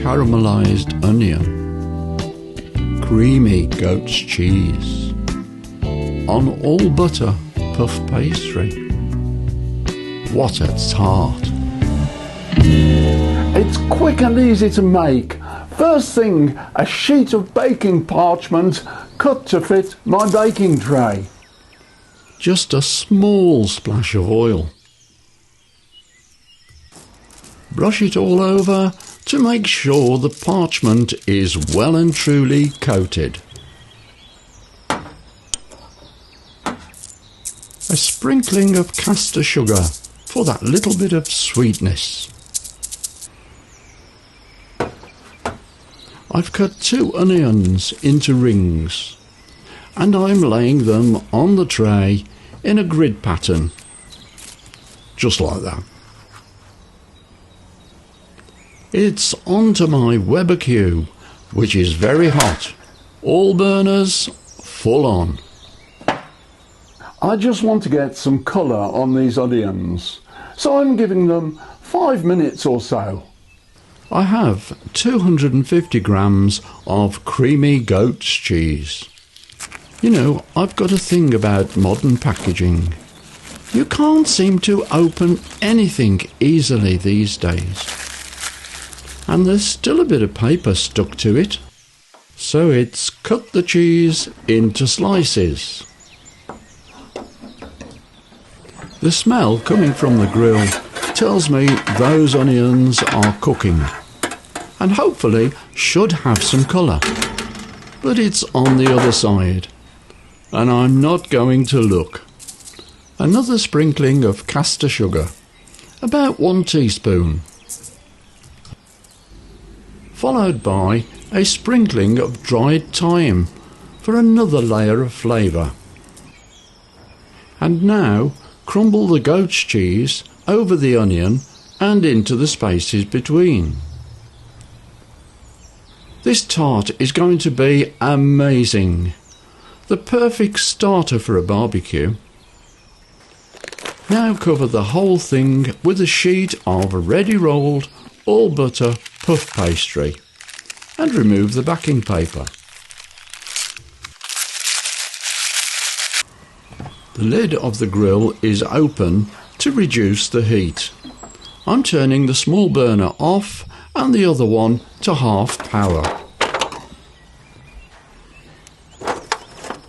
caramelised onion, creamy goat's cheese, on all butter puff pastry. What a tart! It's quick and easy to make. First thing, a sheet of baking parchment cut to fit my baking tray. Just a small splash of oil. Brush it all over to make sure the parchment is well and truly coated. A sprinkling of caster sugar for that little bit of sweetness. I've cut 2 onions into rings and I'm laying them on the tray in a grid pattern, just like that. It's onto my Weber Q, which is very hot. All burners full on. I just want to get some colour on these onions, so I'm giving them 5 minutes or so. I have 250 grams of creamy goat's cheese. You know, I've got a thing about modern packaging. You can't seem to open anything easily these days. And there's still a bit of paper stuck to it. So it's cut the cheese into slices. The smell coming from the grill tells me those onions are cooking. And hopefully should have some colour. But it's on the other side. And I'm not going to look. Another sprinkling of caster sugar, about 1 teaspoon. Followed by a sprinkling of dried thyme for another layer of flavour. And now crumble the goat's cheese over the onion and into the spaces between. This tart is going to be amazing. The perfect starter for a barbecue. Now cover the whole thing with a sheet of ready rolled all butter puff pastry and remove the backing paper. The lid of the grill is open to reduce the heat. I'm turning the small burner off and the other one to half power.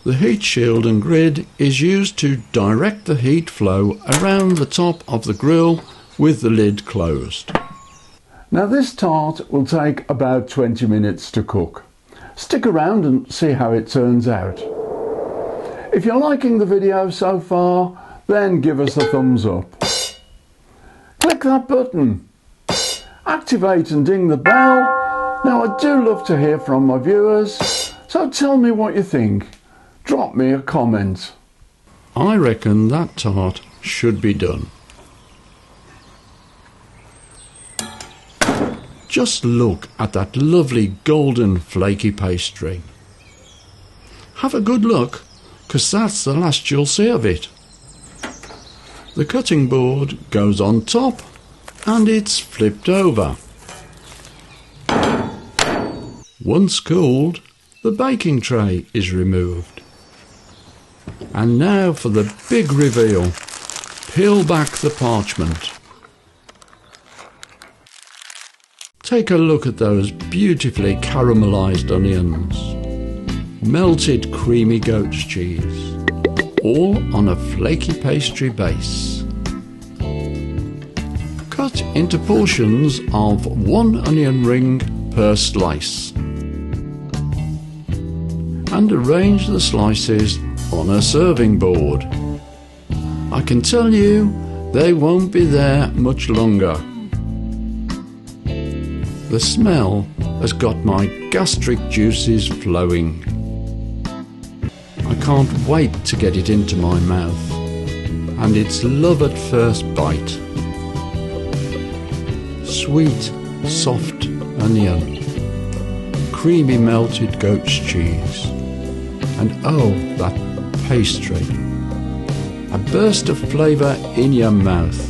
The heat shield and grid is used to direct the heat flow around the top of the grill with the lid closed. Now this tart will take about 20 minutes to cook. Stick around and see how it turns out. If you're liking the video so far, then give us a thumbs up. Click that button. Activate and ding the bell. Now I do love to hear from my viewers, so tell me what you think. Drop me a comment. I reckon that tart should be done. Just look at that lovely golden flaky pastry. Have a good look, because that's the last you'll see of it. The cutting board goes on top and it's flipped over. Once cooled, the baking tray is removed. And now for the big reveal. Peel back the parchment. Take a look at those beautifully caramelised onions. Melted creamy goat's cheese. All on a flaky pastry base. Cut into portions of 1 onion ring per slice. And arrange the slices on a serving board. I can tell you they won't be there much longer. The smell has got my gastric juices flowing. I can't wait to get it into my mouth, and it's love at first bite. Sweet, soft onion, creamy melted goat's cheese, and oh, that pastry. A burst of flavour in your mouth.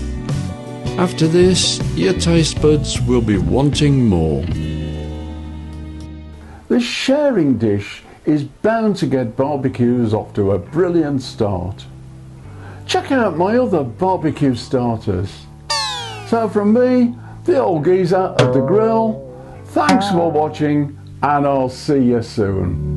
After this, your taste buds will be wanting more. This sharing dish is bound to get barbecues off to a brilliant start. Check out my other barbecue starters. So from me, the old geezer at the grill, thanks for watching and I'll see you soon.